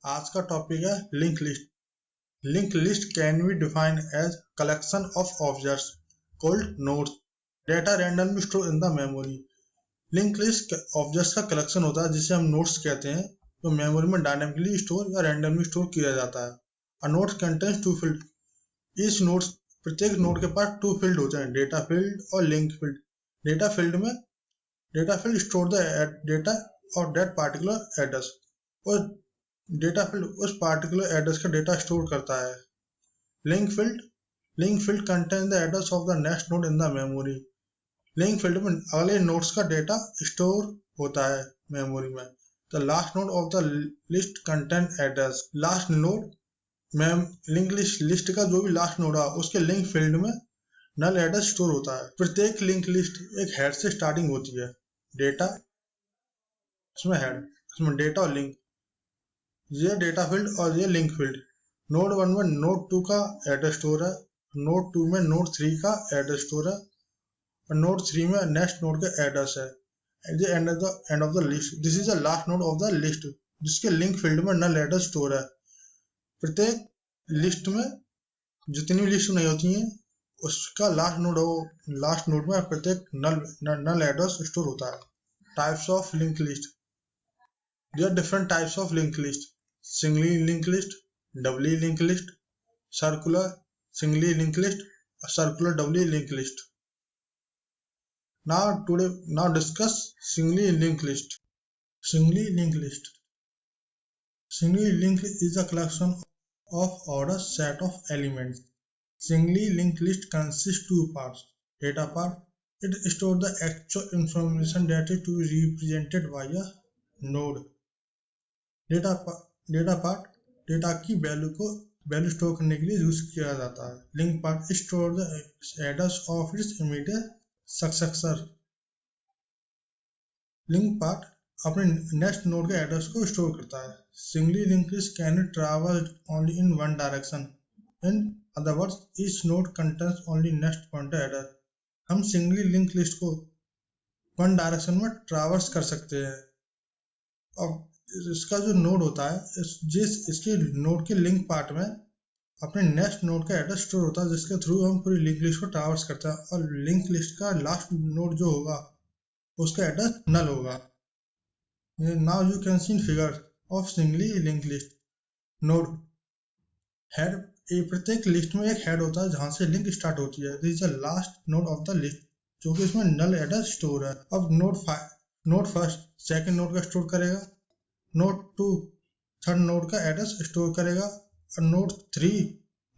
आज का टॉपिक है link list. Link list can be defined as collection of objects called nodes data randomly store in the memory. Link list objects का collection होता है जिसे हम नोड्स कहते हैं, जो मेमोरी में डायनेमिकली स्टोर या रैंडमली स्टोर किया जाता है। A node contains two field. इस नोड्स प्रत्येक नोड के पास टू फील्ड होते हैं, डेटा फील्ड और link field. Data field store the data और दैट पार्टिकुलर एड्रेस, और डेटा फील्ड उस पार्टिकुलर एड्रेस का डेटा स्टोर करता है। Link field contain the address of the next node in the memory. Link field में अगले nodes का data store होता है मेमोरी में। The last node of the list contain address. Last node link list का जो भी लास्ट नोड है उसके लिंक फील्ड में नल एड्रेस स्टोर होता है। प्रत्येक लिंक लिस्ट एक हेड से स्टार्टिंग होती है। डेटा इसमें डेटा और लिंक, ये डेटा फील्ड और ये लिंक फील्ड। नोड 1 में नोड 2 का एड्रेस स्टोर है, नोड 2 में नोड 3 का एड्रेस स्टोर है, और नोड 3 में नेक्स्ट नोड का एड्रेस है। End of the list, this is the last node of the list, जिसके लिंक फील्ड में नल एड्रेस स्टोर है। प्रत्येक लिस्ट में जितनी भी लिस्ट नहीं होती है उसका लास्ट नोड में प्रत्येक नल एड्रेस स्टोर होता है। Types of link list. There are different types of linked list: singly linked list, doubly linked list, circular singly linked list, or circular doubly linked list. Now discuss singly linked list. Singly linked list. Singly linked is a collection of ordered set of elements. Singly linked list consists two parts. Data part, it stores the actual information that is to be represented by a node. Data part data की value store करने के लिए use किया जाता है। Link part store the address of its immediate successor. Link part अपने next node के address को स्टोर करता है। Singly link list can travel only in one direction. In other words, each node contains only next pointer address. हम singly link list को one direction में traverse कर सकते हैं। अब इसका जो नोड होता है, इसके नोड के लिंक पार्ट में अपने नेक्स्ट नोड का एड्रेस स्टोर होता है, जिसके थ्रू हम पूरी लिंक लिस्ट को ट्रैवर्स करते हैं, और लिंक लिस्ट का लास्ट नोड जो होगा उसका एड्रेस नल होगा। Now you can see in figure of singly link list. Node head, प्रत्येक लिस्ट में एक हेड होता है जहां से लिंक स्टार्ट होती है। This is the last node of the list, जो कि इसमें नल एड्रेस स्टोर है। अब नोड फर्स्ट सेकेंड नोड का स्टोर करेगा, नोड 2 थर्ड नोड का एड्रेस स्टोर करेगा, और नोड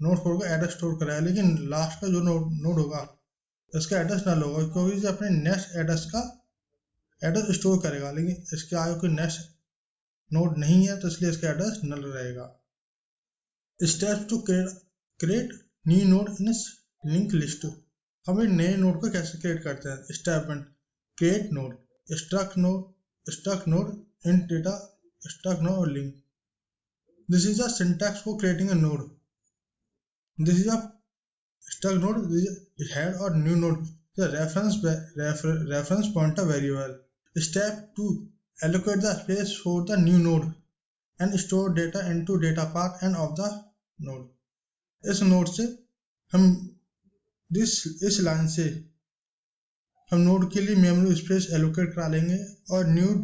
4 का एड्रेस स्टोर करेगा। लेकिन लास्ट का जो नोड होगा इसका एड्रेस नल होगा, क्योंकि अपने नेक्स्ट एड्रेस का एड्रेस स्टोर करेगा, लेकिन इसके आगे कोई नेक्स्ट नोड नहीं है, तो इसलिए इसका एड्रेस नल रहेगा। Steps to create new node in link list. हम एक नए नोड को कैसे क्रिएट करते हैं? Step 1, create node. Struct node in data struct node or link. This is a syntax for creating a node. This is a struct node, this is a head or new node, the reference pointer variable. Step 2, allocate the space for the new node and store data into data path and of the node. इस node से हम इस line से हम node के लिए memory space allocate करा लेंगे, और न्यू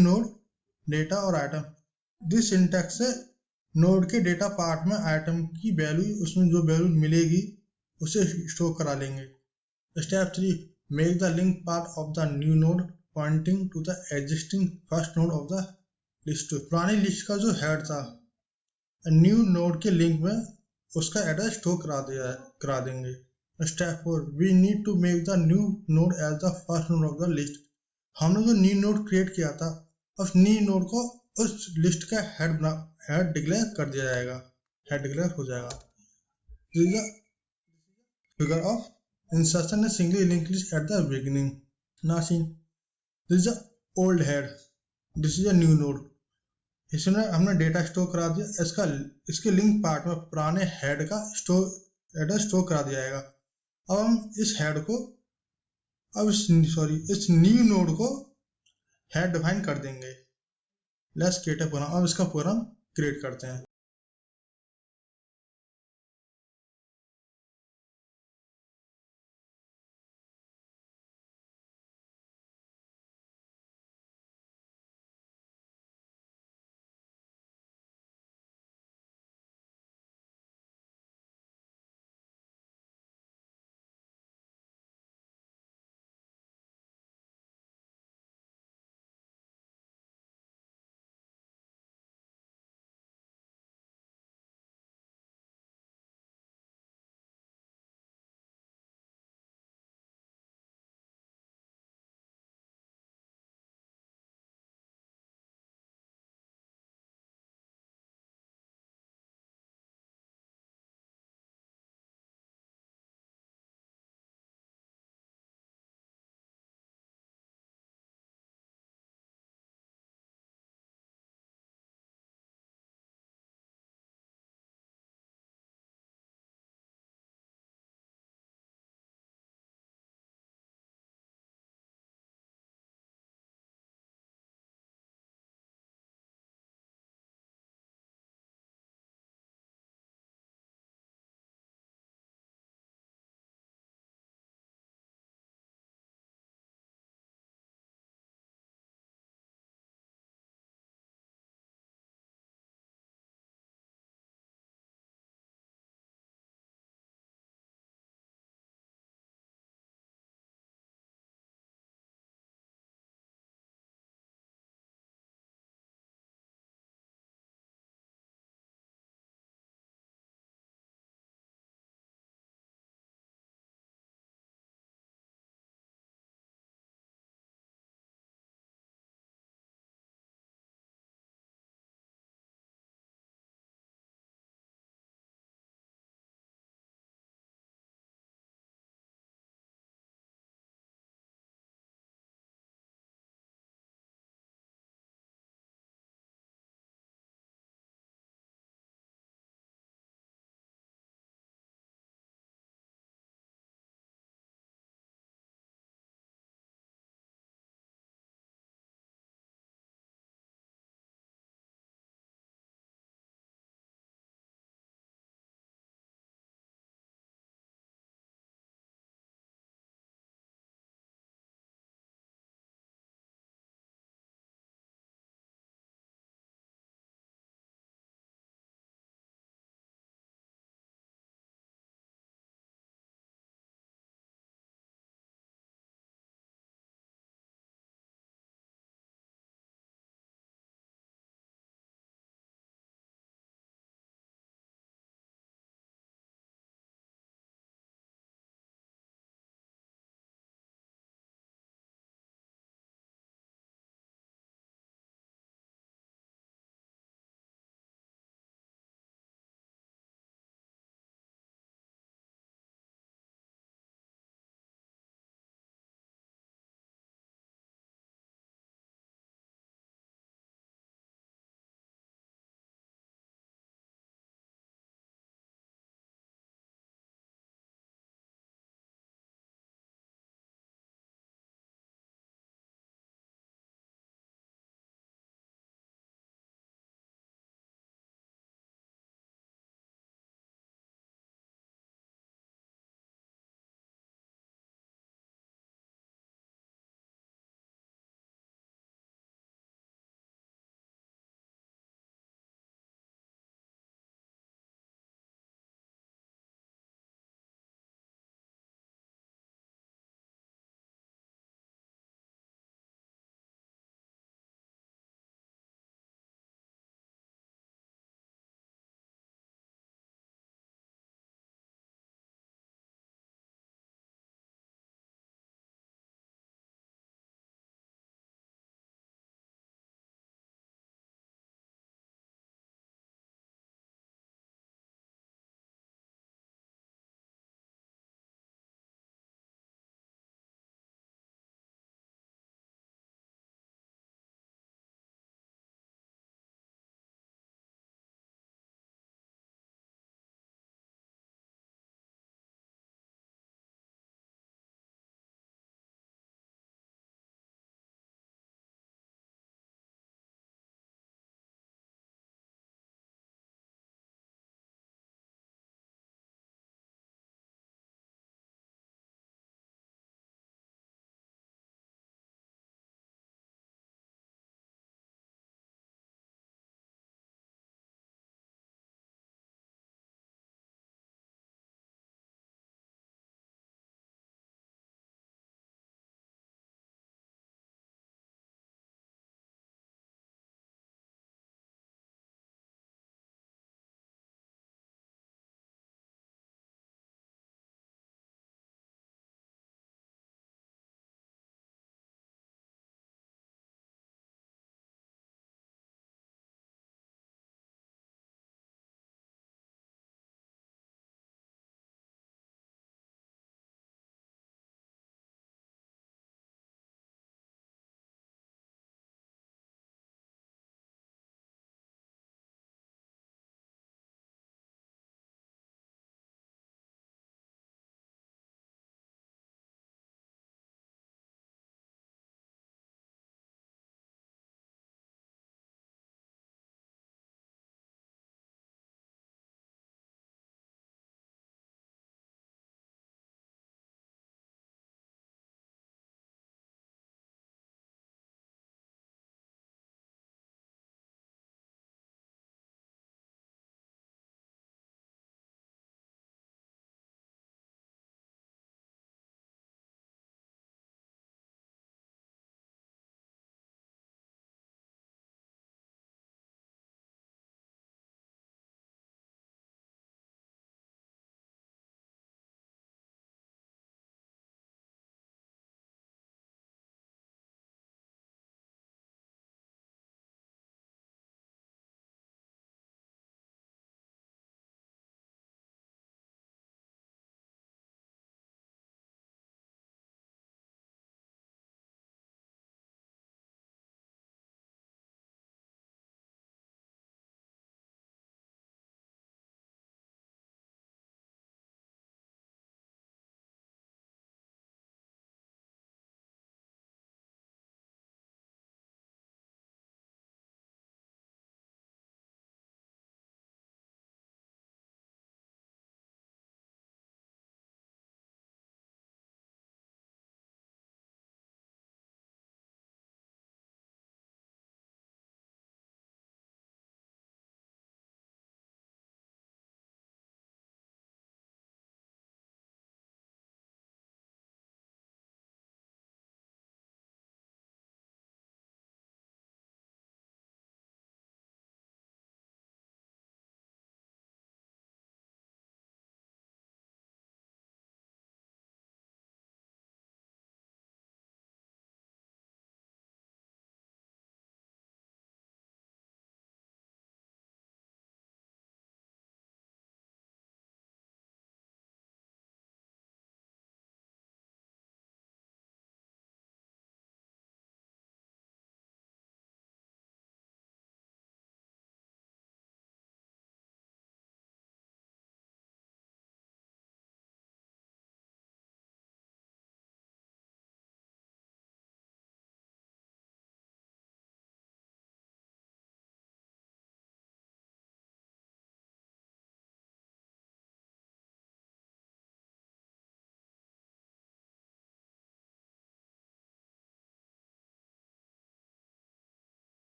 नोड डेटा और आइटम। दिस सिंटैक्स से नोड के डेटा पार्ट में आइटम की वैल्यू, उसमें जो वैल्यू मिलेगी उसे स्टोर करा लेंगे। Step 3, make the link part of the new node pointing to the existing first node of the list. पुरानी लिस्ट का जो हेड था, न्यू नोड के लिंक में उसका एड्रेस स्टोर करा देंगे। Step 4, we need to make the new node as the first node of the list. हमने जो न्यू नोड क्रिएट किया था, उस न्यू नोड को उस लिस्ट का हेड डिक्लेयर कर दिया जाएगा, हेड डिक्लेयर हो जाएगा। Figure of insertion singly link list at the beginning. ना see this is a old head, this is a new node. इसमें हमने डेटा स्टोर करा दिया, इसके लिंक पार्ट में पुराने हेड का एड्रेस स्टोर करा दिया जाएगा। अब हम इस न्यू नोड को हेड डिफाइन कर देंगे। Let's create a program. अब इसका प्रोग्राम क्रिएट करते हैं।